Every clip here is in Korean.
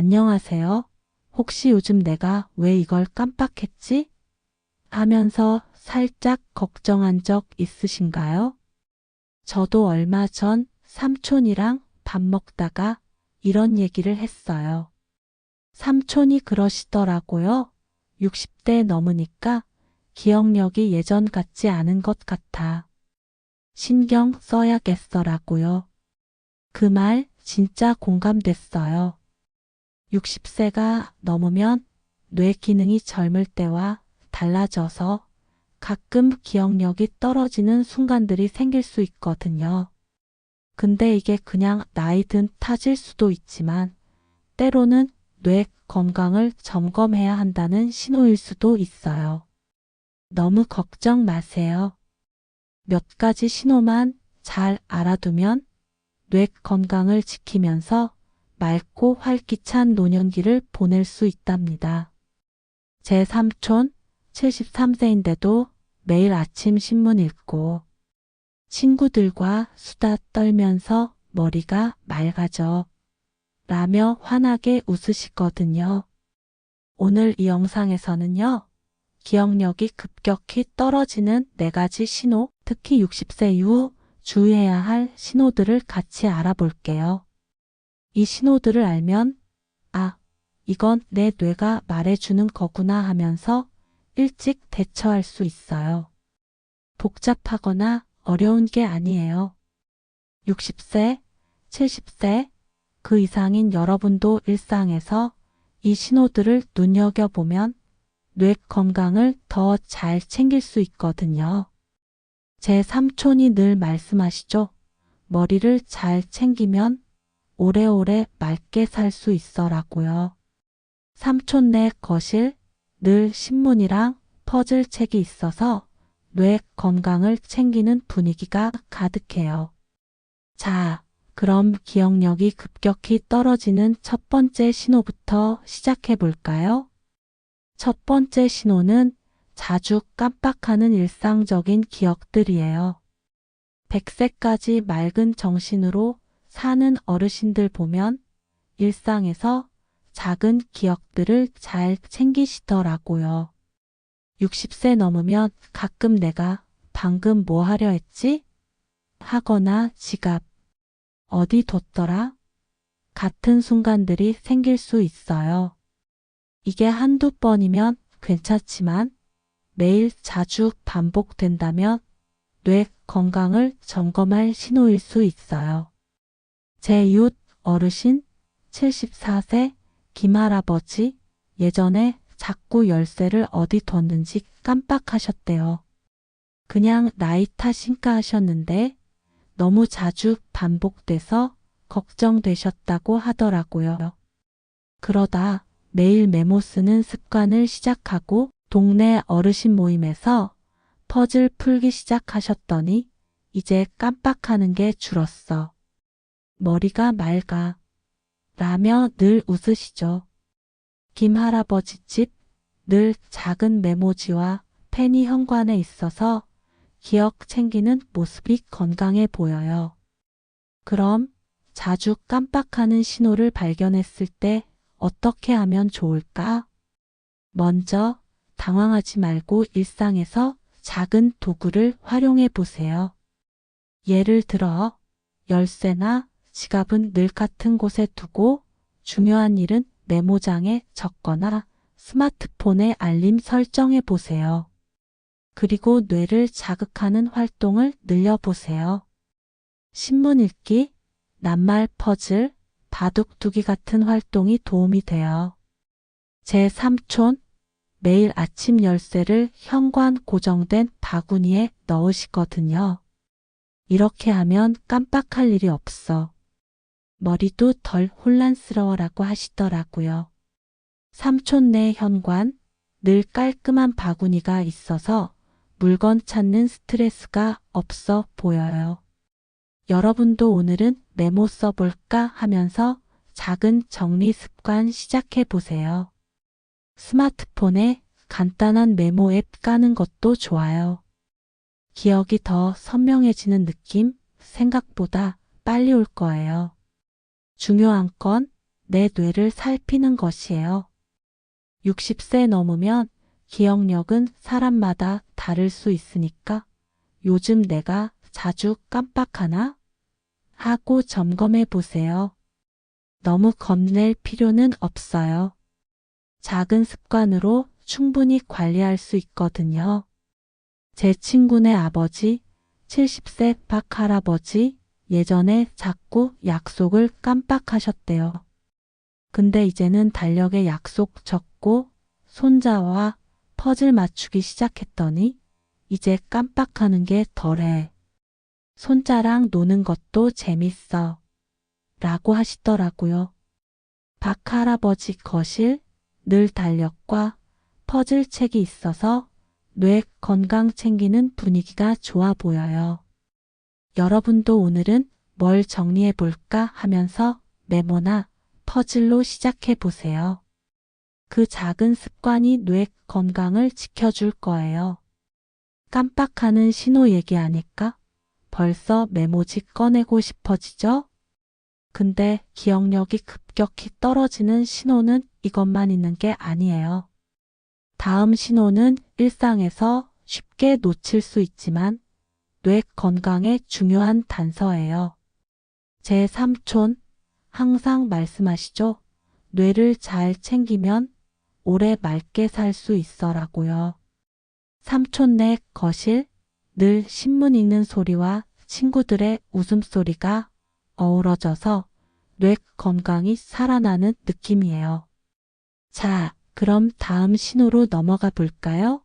안녕하세요. 혹시 요즘 내가 왜 이걸 깜빡했지? 하면서 살짝 걱정한 적 있으신가요? 저도 얼마 전 삼촌이랑 밥 먹다가 이런 얘기를 했어요. 삼촌이 그러시더라고요. 60대 넘으니까 기억력이 예전 같지 않은 것 같아. 신경 써야겠어라고요. 그 말 진짜 공감됐어요. 60세가 넘으면 뇌 기능이 젊을 때와 달라져서 가끔 기억력이 떨어지는 순간들이 생길 수 있거든요. 근데 이게 그냥 나이 든 탓일 수도 있지만 때로는 뇌 건강을 점검해야 한다는 신호일 수도 있어요. 너무 걱정 마세요. 몇 가지 신호만 잘 알아두면 뇌 건강을 지키면서 맑고 활기찬 노년기를 보낼 수 있답니다. 제 삼촌 73세인데도 매일 아침 신문 읽고 친구들과 수다 떨면서 머리가 맑아져 라며 환하게 웃으시거든요. 오늘 이 영상에서는요, 기억력이 급격히 떨어지는 4가지 신호, 특히 60세 이후 주의해야 할 신호들을 같이 알아볼게요. 이 신호들을 알면, 아, 이건 내 뇌가 말해주는 거구나 하면서 일찍 대처할 수 있어요. 복잡하거나 어려운 게 아니에요. 60세, 70세, 그 이상인 여러분도 일상에서 이 신호들을 눈여겨보면 뇌 건강을 더 잘 챙길 수 있거든요. 제 삼촌이 늘 말씀하시죠. 머리를 잘 챙기면 오래오래 맑게 살 수 있어라고요. 삼촌네 거실 늘 신문이랑 퍼즐 책이 있어서 뇌 건강을 챙기는 분위기가 가득해요. 자, 그럼 기억력이 급격히 떨어지는 첫 번째 신호부터 시작해 볼까요? 첫 번째 신호는 자주 깜빡하는 일상적인 기억들이에요. 100세까지 맑은 정신으로 사는 어르신들 보면 일상에서 작은 기억들을 잘 챙기시더라고요. 60세 넘으면 가끔 내가 방금 뭐 하려 했지? 하거나 지갑 어디 뒀더라? 같은 순간들이 생길 수 있어요. 이게 한두 번이면 괜찮지만 매일 자주 반복된다면 뇌 건강을 점검할 신호일 수 있어요. 제 이웃 어르신 74세 김할아버지 예전에 자꾸 열쇠를 어디 뒀는지 깜빡하셨대요. 그냥 나이 탓인가 하셨는데 너무 자주 반복돼서 걱정되셨다고 하더라고요. 그러다 매일 메모 쓰는 습관을 시작하고 동네 어르신 모임에서 퍼즐 풀기 시작하셨더니 이제 깜빡하는 게 줄었어. 머리가 맑아. 라며 늘 웃으시죠. 김 할아버지 집 늘 작은 메모지와 펜이 현관에 있어서 기억 챙기는 모습이 건강해 보여요. 그럼 자주 깜빡하는 신호를 발견했을 때 어떻게 하면 좋을까? 먼저 당황하지 말고 일상에서 작은 도구를 활용해 보세요. 예를 들어 열쇠나 지갑은 늘 같은 곳에 두고 중요한 일은 메모장에 적거나 스마트폰에 알림 설정해 보세요. 그리고 뇌를 자극하는 활동을 늘려보세요. 신문 읽기, 낱말 퍼즐, 바둑 두기 같은 활동이 도움이 돼요. 제 삼촌, 매일 아침 열쇠를 현관 고정된 바구니에 넣으시거든요. 이렇게 하면 깜빡할 일이 없어. 머리도 덜 혼란스러워라고 하시더라고요. 삼촌네 현관, 늘 깔끔한 바구니가 있어서 물건 찾는 스트레스가 없어 보여요. 여러분도 오늘은 메모 써볼까 하면서 작은 정리 습관 시작해 보세요. 스마트폰에 간단한 메모 앱 까는 것도 좋아요. 기억이 더 선명해지는 느낌, 생각보다 빨리 올 거예요. 중요한 건 내 뇌를 살피는 것이에요. 60세 넘으면 기억력은 사람마다 다를 수 있으니까 요즘 내가 자주 깜빡하나? 하고 점검해 보세요. 너무 겁낼 필요는 없어요. 작은 습관으로 충분히 관리할 수 있거든요. 제 친구네 아버지, 70세 박 할아버지, 예전에 자꾸 약속을 깜빡하셨대요. 근데 이제는 달력에 약속 적고 손자와 퍼즐 맞추기 시작했더니 이제 깜빡하는 게 덜해. 손자랑 노는 것도 재밌어. 라고 하시더라고요. 박 할아버지 거실, 늘 달력과 퍼즐 책이 있어서 뇌 건강 챙기는 분위기가 좋아 보여요. 여러분도 오늘은 뭘 정리해 볼까 하면서 메모나 퍼즐로 시작해 보세요. 그 작은 습관이 뇌 건강을 지켜줄 거예요. 깜빡하는 신호 얘기하니까 벌써 메모지 꺼내고 싶어지죠? 근데 기억력이 급격히 떨어지는 신호는 이것만 있는 게 아니에요. 다음 신호는 일상에서 쉽게 놓칠 수 있지만 뇌 건강에 중요한 단서예요. 제 삼촌 항상 말씀하시죠. 뇌를 잘 챙기면 오래 맑게 살 수 있어라고요. 삼촌네 거실, 늘 신문 읽는 소리와 친구들의 웃음소리가 어우러져서 뇌 건강이 살아나는 느낌이에요. 자, 그럼 다음 신호로 넘어가 볼까요?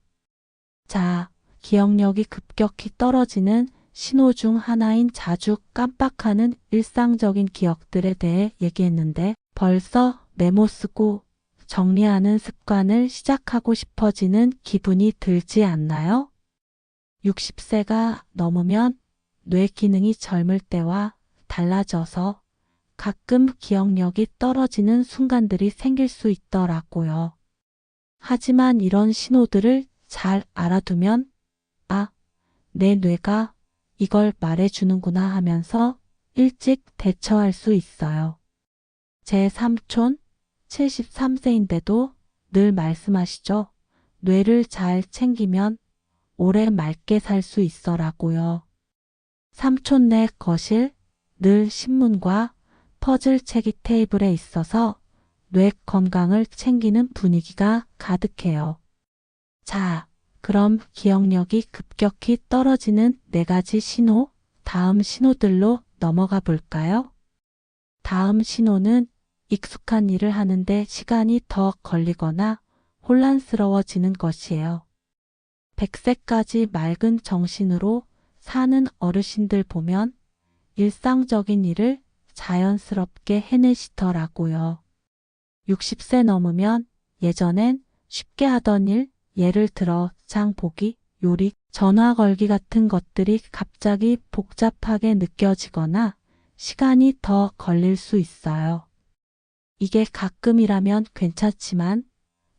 자, 기억력이 급격히 떨어지는 신호 중 하나인 자주 깜빡하는 일상적인 기억들에 대해 얘기했는데 벌써 메모 쓰고 정리하는 습관을 시작하고 싶어지는 기분이 들지 않나요? 60세가 넘으면 뇌 기능이 젊을 때와 달라져서 가끔 기억력이 떨어지는 순간들이 생길 수 있더라고요. 하지만 이런 신호들을 잘 알아두면 아, 내 뇌가 이걸 말해주는구나 하면서 일찍 대처할 수 있어요. 제 삼촌 73세인데도 늘 말씀하시죠. 뇌를 잘 챙기면 오래 맑게 살 수 있어라고요. 삼촌네 거실, 늘 신문과 퍼즐 책이 테이블에 있어서 뇌 건강을 챙기는 분위기가 가득해요. 자, 그럼 기억력이 급격히 떨어지는 4가지 신호, 다음 신호들로 넘어가 볼까요? 다음 신호는 익숙한 일을 하는데 시간이 더 걸리거나 혼란스러워지는 것이에요. 100세까지 맑은 정신으로 사는 어르신들 보면 일상적인 일을 자연스럽게 해내시더라고요. 60세 넘으면 예전엔 쉽게 하던 일, 예를 들어 장 보기, 요리, 전화 걸기 같은 것들이 갑자기 복잡하게 느껴지거나 시간이 더 걸릴 수 있어요. 이게 가끔이라면 괜찮지만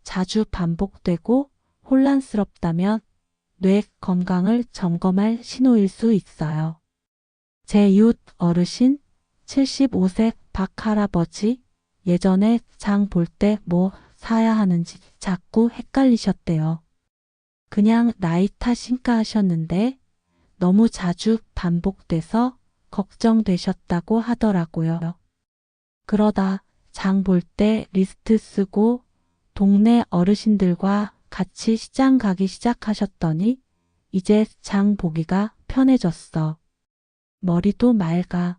자주 반복되고 혼란스럽다면 뇌 건강을 점검할 신호일 수 있어요. 제 이웃 어르신 75세 박 할아버지 예전에 장 볼 때 뭐 사야 하는지 자꾸 헷갈리셨대요. 그냥 나이 탓인가 하셨는데 너무 자주 반복돼서 걱정되셨다고 하더라고요. 그러다 장 볼 때 리스트 쓰고 동네 어르신들과 같이 시장 가기 시작하셨더니 이제 장 보기가 편해졌어. 머리도 맑아.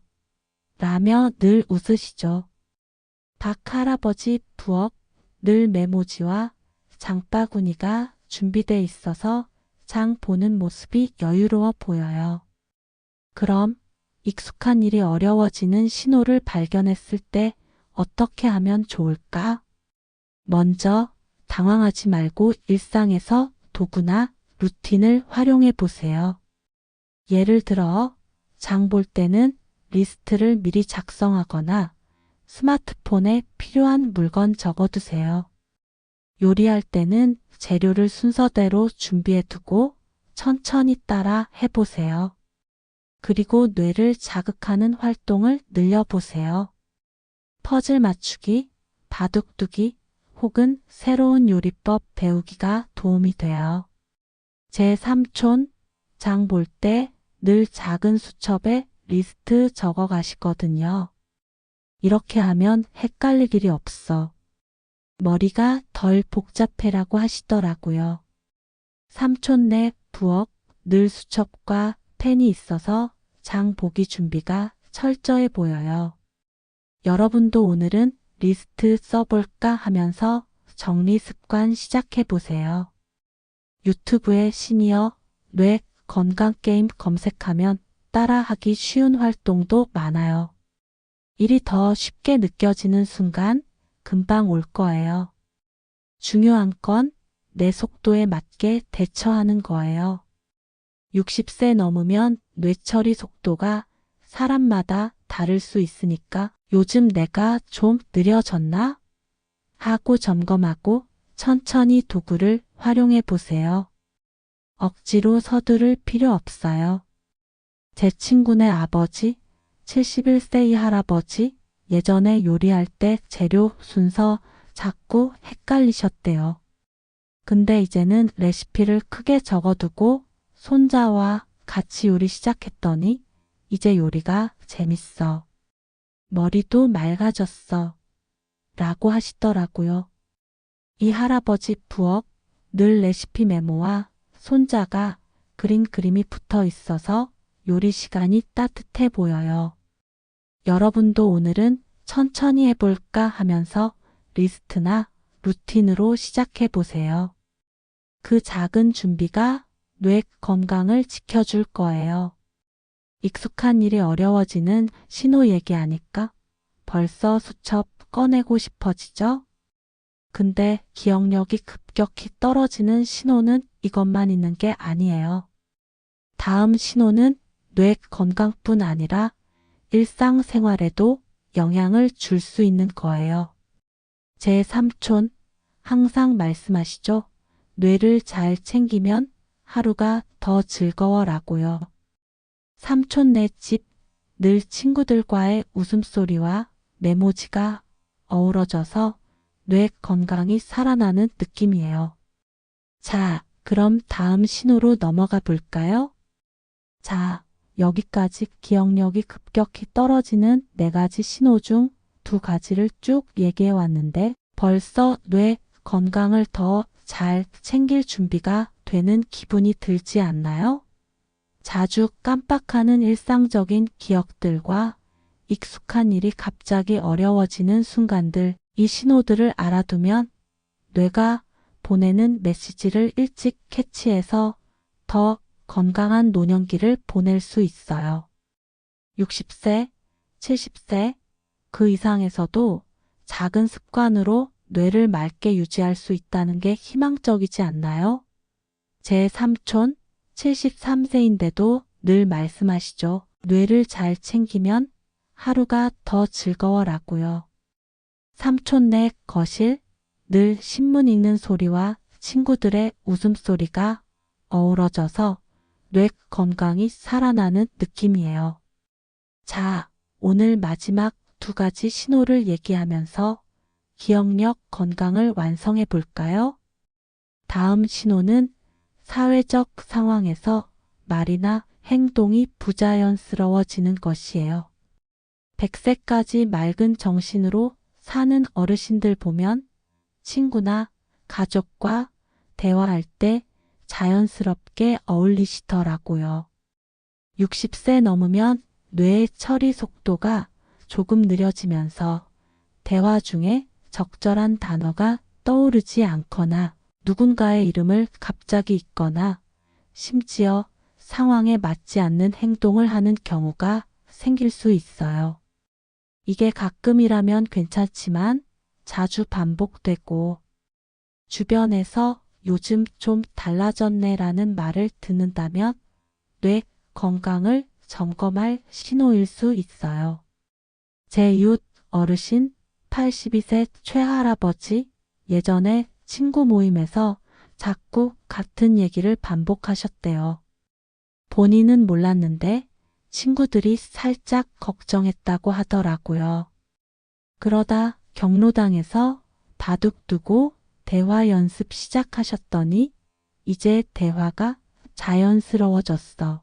라며 늘 웃으시죠. 박 할아버지 부엌, 늘 메모지와 장바구니가 준비돼 있어서 장 보는 모습이 여유로워 보여요. 그럼 익숙한 일이 어려워지는 신호를 발견했을 때 어떻게 하면 좋을까? 먼저 당황하지 말고 일상에서 도구나 루틴을 활용해 보세요. 예를 들어 장 볼 때는 리스트를 미리 작성하거나 스마트폰에 필요한 물건 적어두세요. 요리할 때는 재료를 순서대로 준비해 두고 천천히 따라 해보세요. 그리고 뇌를 자극하는 활동을 늘려보세요. 퍼즐 맞추기, 바둑두기 혹은 새로운 요리법 배우기가 도움이 돼요. 제 삼촌 장 볼 때 늘 작은 수첩에 리스트 적어 가시거든요. 이렇게 하면 헷갈릴 일이 없어. 머리가 덜 복잡해라고 하시더라고요. 삼촌네 부엌 늘 수첩과 펜이 있어서 장 보기 준비가 철저해 보여요. 여러분도 오늘은 리스트 써볼까 하면서 정리 습관 시작해 보세요. 유튜브에 시니어 뇌 건강 게임 검색하면 따라하기 쉬운 활동도 많아요. 일이 더 쉽게 느껴지는 순간 금방 올 거예요. 중요한 건 내 속도에 맞게 대처하는 거예요. 60세 넘으면 뇌처리 속도가 사람마다 다를 수 있으니까 요즘 내가 좀 느려졌나? 하고 점검하고 천천히 도구를 활용해 보세요. 억지로 서두를 필요 없어요. 제 친구네 아버지, 71세 이 할아버지, 예전에 요리할 때 재료 순서 자꾸 헷갈리셨대요. 근데 이제는 레시피를 크게 적어두고 손자와 같이 요리 시작했더니 이제 요리가 재밌어. 머리도 맑아졌어. 라고 하시더라고요. 이 할아버지 부엌 늘 레시피 메모와 손자가 그린 그림이 붙어 있어서 요리 시간이 따뜻해 보여요. 여러분도 오늘은 천천히 해볼까 하면서 리스트나 루틴으로 시작해 보세요. 그 작은 준비가 뇌 건강을 지켜줄 거예요. 익숙한 일이 어려워지는 신호 얘기하니까 벌써 수첩 꺼내고 싶어지죠? 근데 기억력이 급격히 떨어지는 신호는 이것만 있는 게 아니에요. 다음 신호는 뇌 건강뿐 아니라 일상생활에도 영향을 줄 수 있는 거예요. 제 삼촌 항상 말씀하시죠. 뇌를 잘 챙기면 하루가 더 즐거워라고요. 삼촌네 집 늘 친구들과의 웃음소리와 메모지가 어우러져서 뇌 건강이 살아나는 느낌이에요. 자, 그럼 다음 신호로 넘어가 볼까요? 자, 여기까지 기억력이 급격히 떨어지는 4가지 신호 중 2가지를 쭉 얘기해 왔는데 벌써 뇌 건강을 더 잘 챙길 준비가 되는 기분이 들지 않나요? 자주 깜빡하는 일상적인 기억들과 익숙한 일이 갑자기 어려워지는 순간들, 이 신호들을 알아두면 뇌가 보내는 메시지를 일찍 캐치해서 더 건강한 노년기를 보낼 수 있어요. 60세, 70세, 그 이상에서도 작은 습관으로 뇌를 맑게 유지할 수 있다는 게 희망적이지 않나요? 제 삼촌 73세인데도 늘 말씀하시죠. 뇌를 잘 챙기면 하루가 더 즐거워라고요. 삼촌네 거실, 늘 신문 읽는 소리와 친구들의 웃음소리가 어우러져서 뇌 건강이 살아나는 느낌이에요. 자, 오늘 마지막 2가지 신호를 얘기하면서 기억력 건강을 완성해 볼까요? 다음 신호는 사회적 상황에서 말이나 행동이 부자연스러워지는 것이에요. 100세까지 맑은 정신으로 사는 어르신들 보면 친구나 가족과 대화할 때 자연스럽게 어울리시더라고요. 60세 넘으면 뇌의 처리 속도가 조금 느려지면서 대화 중에 적절한 단어가 떠오르지 않거나 누군가의 이름을 갑자기 잊거나 심지어 상황에 맞지 않는 행동을 하는 경우가 생길 수 있어요. 이게 가끔이라면 괜찮지만 자주 반복되고 주변에서 요즘 좀 달라졌네라는 말을 듣는다면 뇌 건강을 점검할 신호일 수 있어요. 제 이웃 어르신 82세 최할아버지 예전에 친구 모임에서 자꾸 같은 얘기를 반복하셨대요. 본인은 몰랐는데 친구들이 살짝 걱정했다고 하더라고요. 그러다 경로당에서 바둑 두고 대화 연습 시작하셨더니 이제 대화가 자연스러워졌어.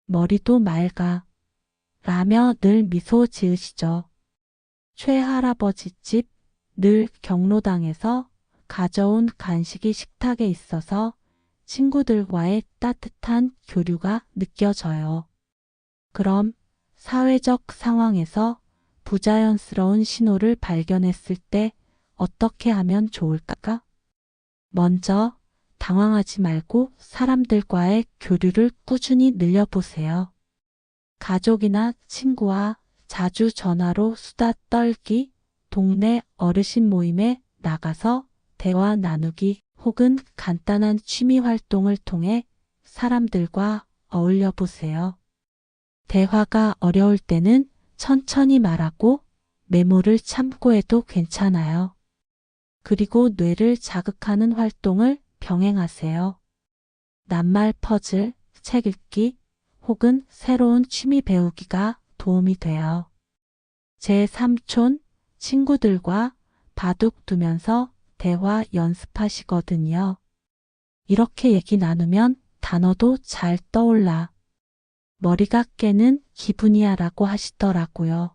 머리도 맑아. 라며 늘 미소 지으시죠. 최할아버지 집 늘 경로당에서 가져온 간식이 식탁에 있어서 친구들과의 따뜻한 교류가 느껴져요. 그럼 사회적 상황에서 부자연스러운 신호를 발견했을 때 어떻게 하면 좋을까? 먼저 당황하지 말고 사람들과의 교류를 꾸준히 늘려보세요. 가족이나 친구와 자주 전화로 수다 떨기, 동네 어르신 모임에 나가서 대화 나누기 혹은 간단한 취미 활동을 통해 사람들과 어울려 보세요. 대화가 어려울 때는 천천히 말하고 메모를 참고해도 괜찮아요. 그리고 뇌를 자극하는 활동을 병행하세요. 낱말 퍼즐, 책 읽기 혹은 새로운 취미 배우기가 도움이 돼요. 제 삼촌 친구들과 바둑 두면서 대화 연습하시거든요. 이렇게 얘기 나누면 단어도 잘 떠올라. 머리가 깨는 기분이야 라고 하시더라고요.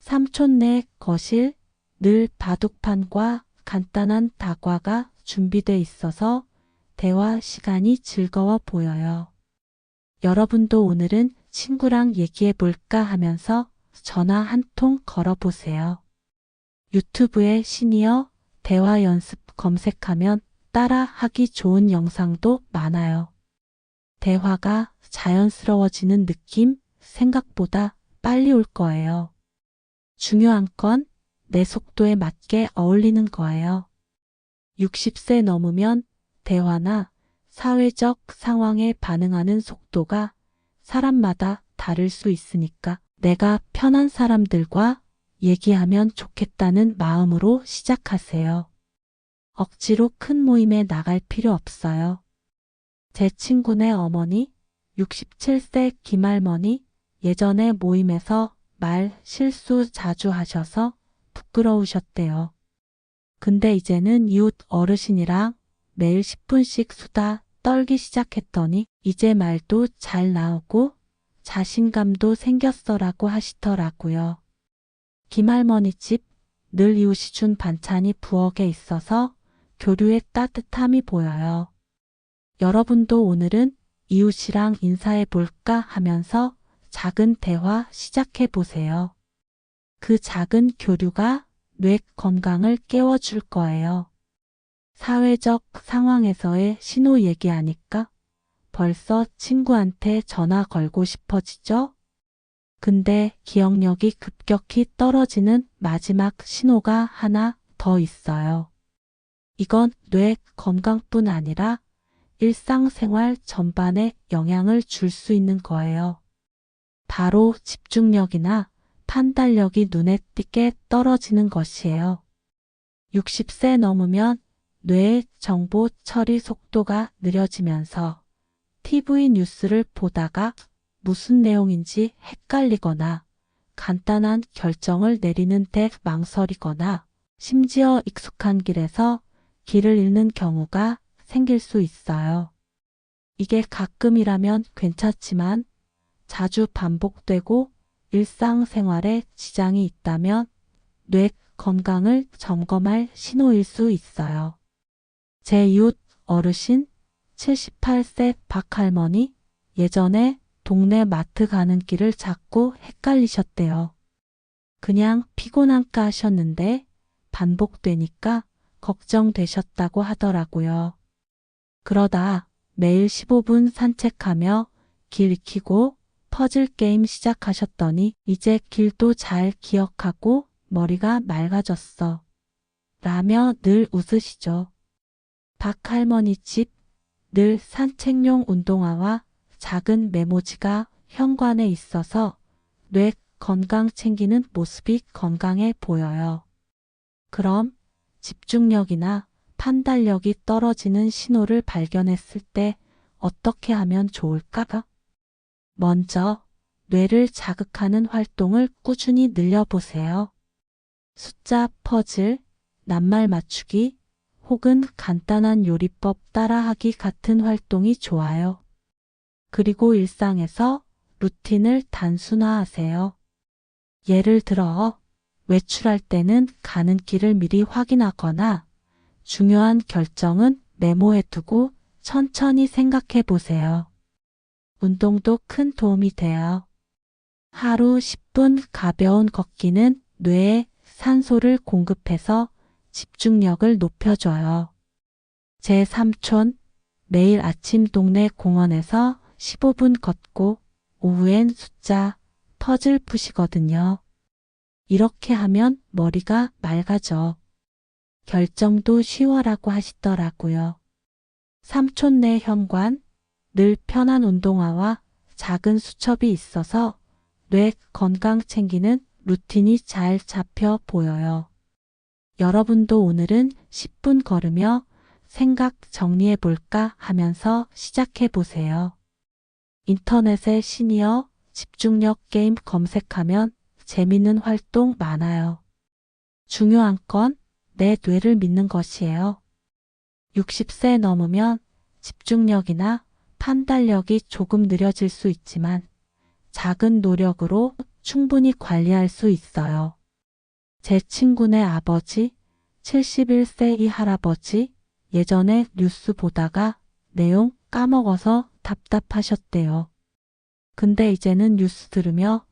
삼촌네 거실 늘 바둑판과 간단한 다과가 준비돼 있어서 대화 시간이 즐거워 보여요. 여러분도 오늘은 친구랑 얘기해 볼까 하면서 전화 한 통 걸어보세요. 유튜브에 시니어 대화 연습 검색하면 따라 하기 좋은 영상도 많아요. 대화가 자연스러워지는 느낌 생각보다 빨리 올 거예요. 중요한 건 내 속도에 맞게 어울리는 거예요. 60세 넘으면 대화나 사회적 상황에 반응하는 속도가 사람마다 다를 수 있으니까 내가 편한 사람들과 얘기하면 좋겠다는 마음으로 시작하세요. 억지로 큰 모임에 나갈 필요 없어요. 제 친구네 어머니, 67세 김할머니, 예전에 모임에서 말 실수 자주 하셔서 부끄러우셨대요. 근데 이제는 이웃 어르신이랑 매일 10분씩 수다 떨기 시작했더니 이제 말도 잘 나오고 자신감도 생겼어라고 하시더라고요. 김할머니 집 늘 이웃이 준 반찬이 부엌에 있어서 교류의 따뜻함이 보여요. 여러분도 오늘은 이웃이랑 인사해 볼까 하면서 작은 대화 시작해 보세요. 그 작은 교류가 뇌 건강을 깨워줄 거예요. 사회적 상황에서의 신호 얘기하니까 벌써 친구한테 전화 걸고 싶어지죠? 근데 기억력이 급격히 떨어지는 마지막 신호가 하나 더 있어요. 이건 뇌 건강뿐 아니라 일상생활 전반에 영향을 줄 수 있는 거예요. 바로 집중력이나 판단력이 눈에 띄게 떨어지는 것이에요. 60세 넘으면 뇌의 정보 처리 속도가 느려지면서 TV 뉴스를 보다가 무슨 내용인지 헷갈리거나 간단한 결정을 내리는 데 망설이거나 심지어 익숙한 길에서 길을 잃는 경우가 생길 수 있어요. 이게 가끔이라면 괜찮지만 자주 반복되고 일상생활에 지장이 있다면 뇌 건강을 점검할 신호일 수 있어요. 제 이웃 어르신 78세 박할머니 예전에 동네 마트 가는 길을 자꾸 헷갈리셨대요. 그냥 피곤한가 하셨는데 반복되니까 걱정되셨다고 하더라고요. 그러다 매일 15분 산책하며 길 익히고 퍼즐 게임 시작하셨더니 이제 길도 잘 기억하고 머리가 맑아졌어. 라며 늘 웃으시죠. 박할머니 집 늘 산책용 운동화와 작은 메모지가 현관에 있어서 뇌 건강 챙기는 모습이 건강해 보여요. 그럼 집중력이나 판단력이 떨어지는 신호를 발견했을 때 어떻게 하면 좋을까? 먼저 뇌를 자극하는 활동을 꾸준히 늘려보세요. 숫자 퍼즐, 낱말 맞추기, 혹은 간단한 요리법 따라하기 같은 활동이 좋아요. 그리고 일상에서 루틴을 단순화하세요. 예를 들어, 외출할 때는 가는 길을 미리 확인하거나 중요한 결정은 메모해두고 천천히 생각해 보세요. 운동도 큰 도움이 돼요. 하루 10분 가벼운 걷기는 뇌에 산소를 공급해서 집중력을 높여줘요. 제 삼촌, 매일 아침 동네 공원에서 15분 걷고 오후엔 숫자, 퍼즐 푸시거든요. 이렇게 하면 머리가 맑아져. 결정도 쉬워라고 하시더라고요. 삼촌네 현관, 늘 편한 운동화와 작은 수첩이 있어서 뇌 건강 챙기는 루틴이 잘 잡혀 보여요. 여러분도 오늘은 10분 걸으며 생각 정리해 볼까 하면서 시작해 보세요. 인터넷에 시니어 집중력 게임 검색하면 재밌는 활동 많아요. 중요한 건 내 뇌를 믿는 것이에요. 60세 넘으면 집중력이나 판단력이 조금 느려질 수 있지만 작은 노력으로 충분히 관리할 수 있어요. 제 친구네 아버지, 71세 이 할아버지, 예전에 뉴스 보다가 내용 까먹어서 답답하셨대요. 근데 이제는 뉴스 들으며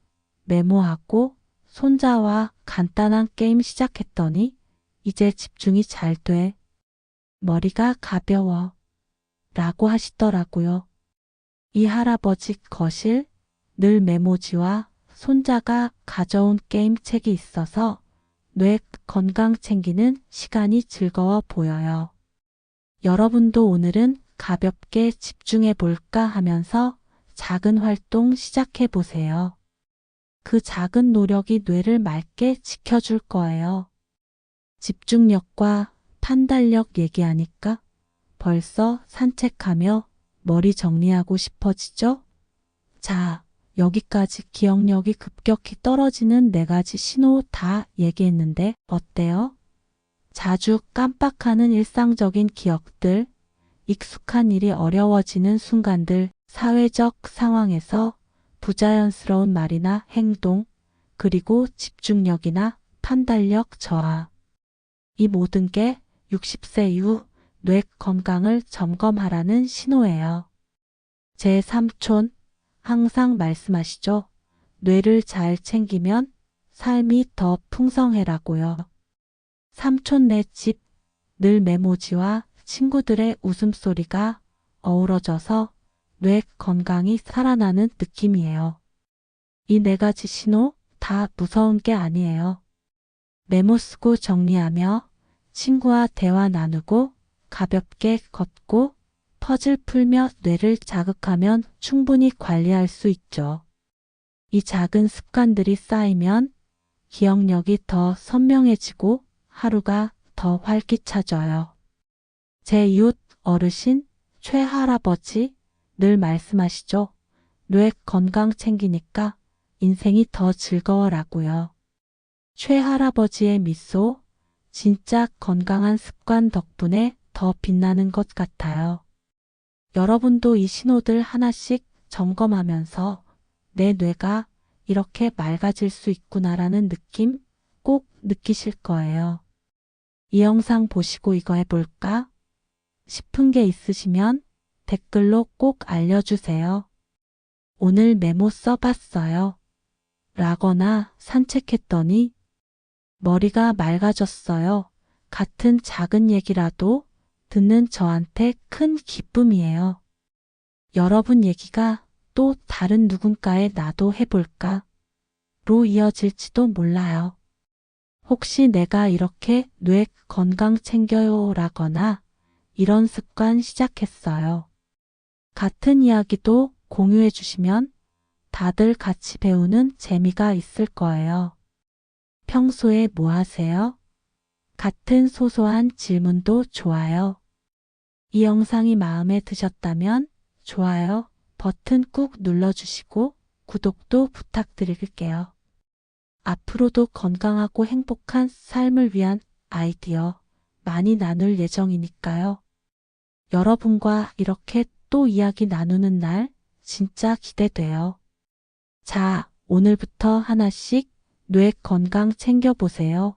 메모하고 손자와 간단한 게임 시작했더니 이제 집중이 잘 돼. 머리가 가벼워. 라고 하시더라고요. 이 할아버지 거실, 늘 메모지와 손자가 가져온 게임 책이 있어서 뇌 건강 챙기는 시간이 즐거워 보여요. 여러분도 오늘은 가볍게 집중해 볼까 하면서 작은 활동 시작해 보세요. 그 작은 노력이 뇌를 맑게 지켜줄 거예요. 집중력과 판단력 얘기하니까 벌써 산책하며 머리 정리하고 싶어지죠? 자, 여기까지 기억력이 급격히 떨어지는 4가지 신호 다 얘기했는데 어때요? 자주 깜빡하는 일상적인 기억들, 익숙한 일이 어려워지는 순간들, 사회적 상황에서 부자연스러운 말이나 행동, 그리고 집중력이나 판단력 저하. 이 모든 게 60세 이후 뇌 건강을 점검하라는 신호예요. 제 삼촌 항상 말씀하시죠. 뇌를 잘 챙기면 삶이 더 풍성해라고요. 삼촌네 집 늘 메모지와 친구들의 웃음소리가 어우러져서 뇌 건강이 살아나는 느낌이에요. 이 4가지 신호 다 무서운 게 아니에요. 메모 쓰고 정리하며 친구와 대화 나누고 가볍게 걷고 퍼즐 풀며 뇌를 자극하면 충분히 관리할 수 있죠. 이 작은 습관들이 쌓이면 기억력이 더 선명해지고 하루가 더 활기차져요. 제 이웃 어르신 최할아버지 늘 말씀하시죠. 뇌 건강 챙기니까 인생이 더 즐거워라고요. 최할아버지의 미소, 진짜 건강한 습관 덕분에 더 빛나는 것 같아요. 여러분도 이 신호들 하나씩 점검하면서 내 뇌가 이렇게 맑아질 수 있구나라는 느낌 꼭 느끼실 거예요. 이 영상 보시고 이거 해볼까 싶은 게 있으시면 댓글로 꼭 알려주세요. 오늘 메모 써봤어요. 라거나 산책했더니 머리가 맑아졌어요. 같은 작은 얘기라도 듣는 저한테 큰 기쁨이에요. 여러분 얘기가 또 다른 누군가의 나도 해볼까? 로 이어질지도 몰라요. 혹시 내가 이렇게 뇌 건강 챙겨요 라거나 이런 습관 시작했어요. 같은 이야기도 공유해 주시면 다들 같이 배우는 재미가 있을 거예요. 평소에 뭐 하세요? 같은 소소한 질문도 좋아요. 이 영상이 마음에 드셨다면 좋아요 버튼 꾹 눌러주시고 구독도 부탁드릴게요. 앞으로도 건강하고 행복한 삶을 위한 아이디어 많이 나눌 예정이니까요. 여러분과 이렇게 또 이야기 나누는 날 진짜 기대돼요. 자, 오늘부터 하나씩 뇌 건강 챙겨보세요.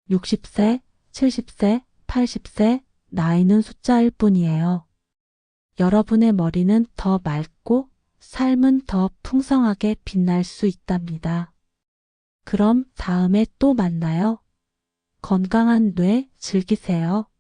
60세, 70세, 80세, 나이는 숫자일 뿐이에요. 여러분의 머리는 더 맑고 삶은 더 풍성하게 빛날 수 있답니다. 그럼 다음에 또 만나요. 건강한 뇌 즐기세요.